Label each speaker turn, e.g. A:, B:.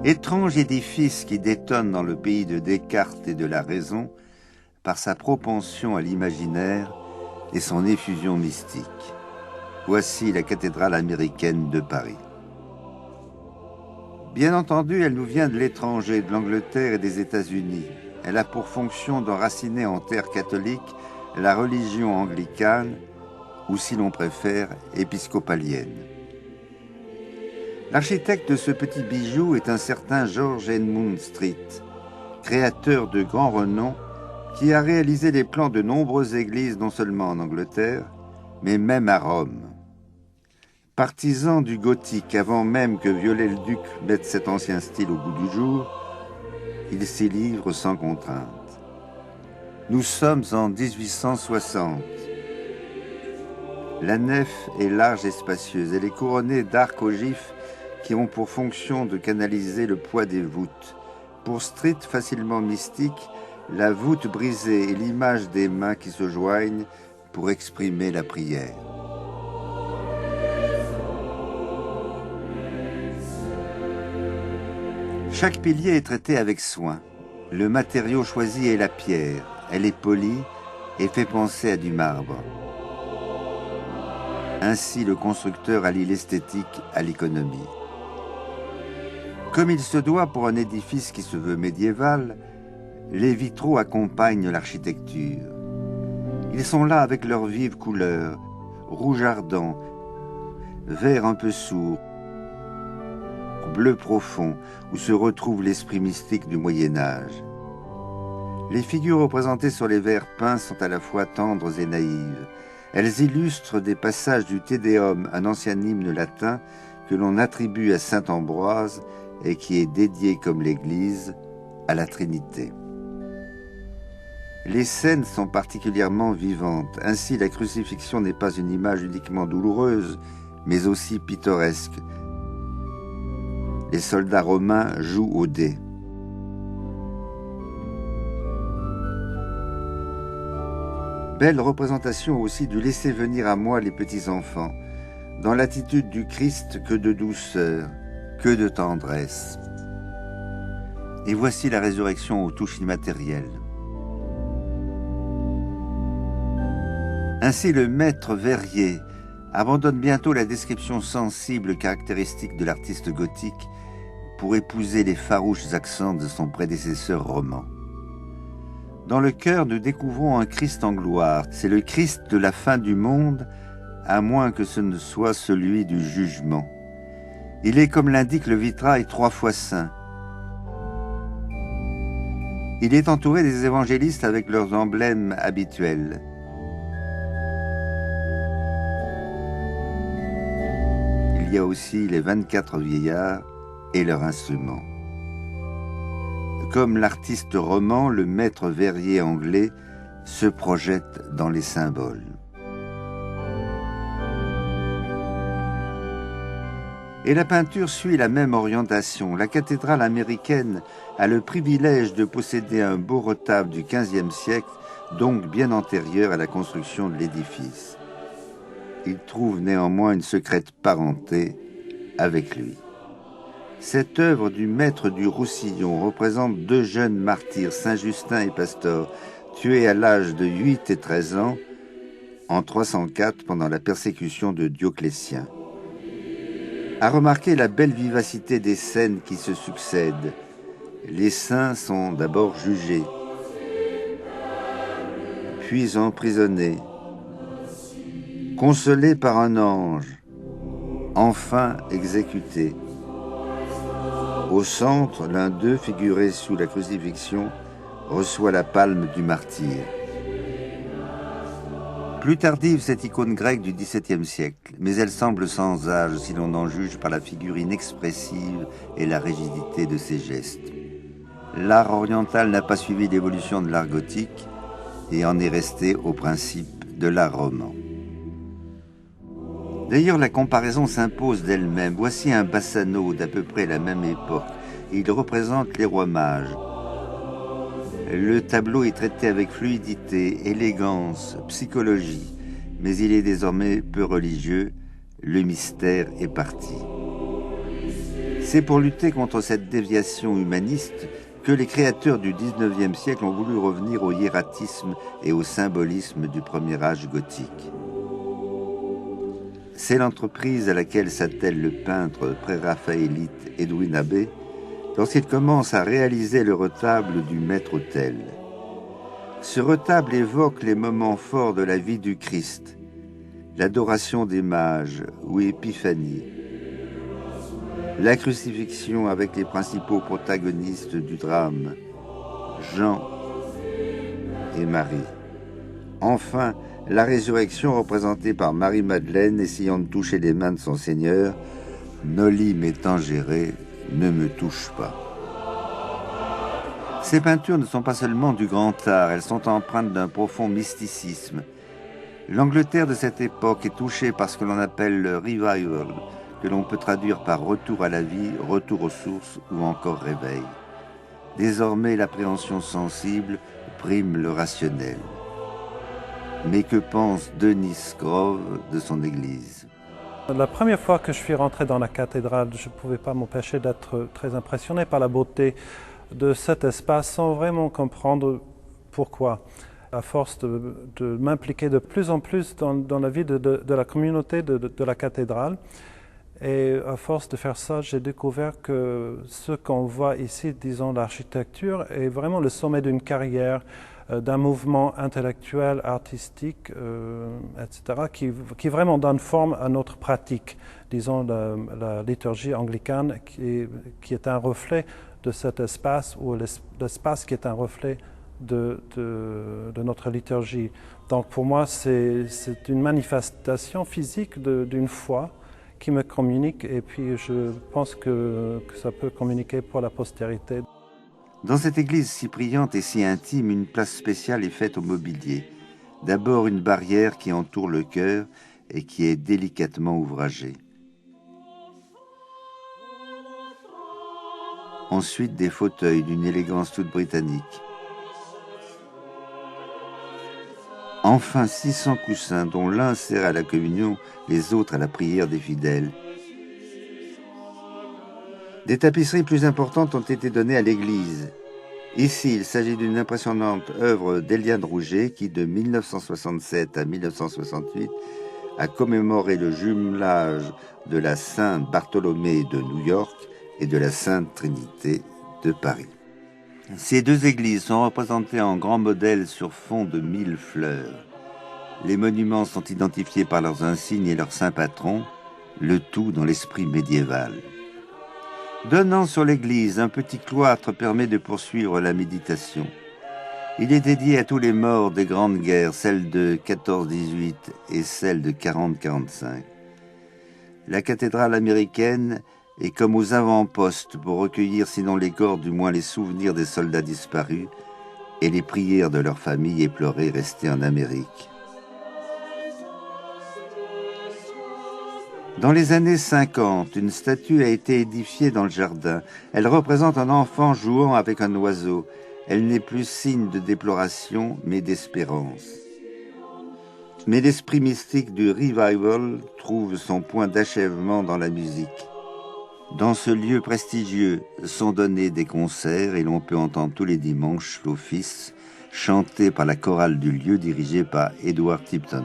A: Étrange édifice qui détonne dans le pays de Descartes et de la raison par sa propension à l'imaginaire et son effusion mystique. Voici la cathédrale américaine de Paris. Bien entendu, elle nous vient de l'étranger, de l'Angleterre et des États-Unis. Elle a pour fonction d'enraciner en terre catholique la religion anglicane, ou si l'on préfère, épiscopalienne. L'architecte de ce petit bijou est un certain George Edmund Street, créateur de grand renom, qui a réalisé les plans de nombreuses églises non seulement en Angleterre, mais même à Rome. Partisan du gothique avant même que Viollet-le-Duc mette cet ancien style au goût du jour, il s'y livre sans contrainte. Nous sommes en 1860. La nef est large et spacieuse. Elle est couronnée d'arcs ogifs qui ont pour fonction de canaliser le poids des voûtes. Pour Street, facilement mystique, la voûte brisée est l'image des mains qui se joignent pour exprimer la prière. Chaque pilier est traité avec soin. Le matériau choisi est la pierre. Elle est polie et fait penser à du marbre. Ainsi, le constructeur allie l'esthétique à l'économie. Comme il se doit pour un édifice qui se veut médiéval, les vitraux accompagnent l'architecture. Ils sont là avec leurs vives couleurs, rouge ardent, vert un peu sourd, bleu profond, où se retrouve l'esprit mystique du Moyen-Âge. Les figures représentées sur les verres peints sont à la fois tendres et naïves. Elles illustrent des passages du Te Deum, un ancien hymne latin que l'on attribue à saint Ambroise et qui est dédié, comme l'Église, à la Trinité. Les scènes sont particulièrement vivantes. Ainsi, la crucifixion n'est pas une image uniquement douloureuse, mais aussi pittoresque. Les soldats romains jouent aux dés. Belle représentation aussi du « laisser venir à moi les petits-enfants », dans l'attitude du Christ, que de douceur, que de tendresse. Et voici la résurrection aux touches immatérielles. Ainsi, le maître verrier abandonne bientôt la description sensible caractéristique de l'artiste gothique pour épouser les farouches accents de son prédécesseur roman. Dans le chœur, nous découvrons un Christ en gloire. C'est le Christ de la fin du monde, à moins que ce ne soit celui du jugement. Il est, comme l'indique le vitrail, 3 fois saint. Il est entouré des évangélistes avec leurs emblèmes habituels. Il y a aussi les 24 vieillards et leurs instruments. Comme l'artiste roman, le maître verrier anglais se projette dans les symboles. Et la peinture suit la même orientation. La cathédrale américaine a le privilège de posséder un beau retable du XVe siècle, donc bien antérieur à la construction de l'édifice. Il trouve néanmoins une secrète parenté avec lui. Cette œuvre du maître du Roussillon représente 2 jeunes martyrs, Saint-Justin et Pastor, tués à l'âge de 8 et 13 ans en 304 pendant la persécution de Dioclétien. À remarquer la belle vivacité des scènes qui se succèdent. Les saints sont d'abord jugés, puis emprisonnés, consolés par un ange, enfin exécutés. Au centre, l'un d'eux, figuré sous la crucifixion, reçoit la palme du martyr. Plus tardive, cette icône grecque du XVIIe siècle, mais elle semble sans âge si l'on en juge par la figure inexpressive et la rigidité de ses gestes. L'art oriental n'a pas suivi l'évolution de l'art gothique et en est resté au principe de l'art roman. D'ailleurs, la comparaison s'impose d'elle-même. Voici un Bassano d'à peu près la même époque. Il représente les rois mages. Le tableau est traité avec fluidité, élégance, psychologie, mais il est désormais peu religieux. Le mystère est parti. C'est pour lutter contre cette déviation humaniste que les créateurs du XIXe siècle ont voulu revenir au hiératisme et au symbolisme du premier âge gothique. C'est l'entreprise à laquelle s'attelle le peintre pré-raphaélite Edwin Abbey lorsqu'il commence à réaliser le retable du maître-autel. Ce retable évoque les moments forts de la vie du Christ, l'adoration des mages ou Épiphanie, la crucifixion avec les principaux protagonistes du drame, Jean et Marie. Enfin, la résurrection représentée par Marie-Madeleine essayant de toucher les mains de son Seigneur, « Noli me tangere, ne me touche pas ». Ces peintures ne sont pas seulement du grand art, elles sont empreintes d'un profond mysticisme. L'Angleterre de cette époque est touchée par ce que l'on appelle le revival, que l'on peut traduire par retour à la vie, retour aux sources ou encore réveil. Désormais, l'appréhension sensible prime le rationnel. Mais que pense Denis Grove de son église?
B: La première fois que je suis rentré dans la cathédrale, je ne pouvais pas m'empêcher d'être très impressionné par la beauté de cet espace sans vraiment comprendre pourquoi. À force de m'impliquer de plus en plus dans la vie de la communauté de la cathédrale, et à force de faire ça, j'ai découvert que ce qu'on voit ici, disons l'architecture, est vraiment le sommet d'une carrière, d'un mouvement intellectuel, artistique, etc., qui vraiment donne forme à notre pratique, disons la liturgie anglicane, qui est un reflet de cet espace, ou l'espace qui est un reflet de notre liturgie. Donc pour moi, c'est une manifestation physique d'une foi qui me communique, et puis je pense que ça peut communiquer pour la postérité.
A: Dans cette église si brillante et si intime, une place spéciale est faite au mobilier. D'abord une barrière qui entoure le chœur et qui est délicatement ouvragée. Ensuite des fauteuils d'une élégance toute britannique. Enfin 600 coussins dont l'un sert à la communion, les autres à la prière des fidèles. Des tapisseries plus importantes ont été données à l'église. Ici, il s'agit d'une impressionnante œuvre d'Éliane Rouget qui, de 1967 à 1968, a commémoré le jumelage de la Sainte Bartholomée de New York et de la Sainte Trinité de Paris. Ces deux églises sont représentées en grands modèles sur fond de 1000 fleurs. Les monuments sont identifiés par leurs insignes et leurs saints patrons, le tout dans l'esprit médiéval. Donnant sur l'église, un petit cloître permet de poursuivre la méditation. Il est dédié à tous les morts des grandes guerres, celles de 14-18 et celles de 40-45. La cathédrale américaine est comme aux avant-postes pour recueillir sinon les corps, du moins les souvenirs des soldats disparus et les prières de leurs familles éplorées restées en Amérique. Dans les années 50, une statue a été édifiée dans le jardin. Elle représente un enfant jouant avec un oiseau. Elle n'est plus signe de déploration, mais d'espérance. Mais l'esprit mystique du revival trouve son point d'achèvement dans la musique. Dans ce lieu prestigieux sont donnés des concerts et l'on peut entendre tous les dimanches l'office chanté par la chorale du lieu dirigée par Edward Tipton.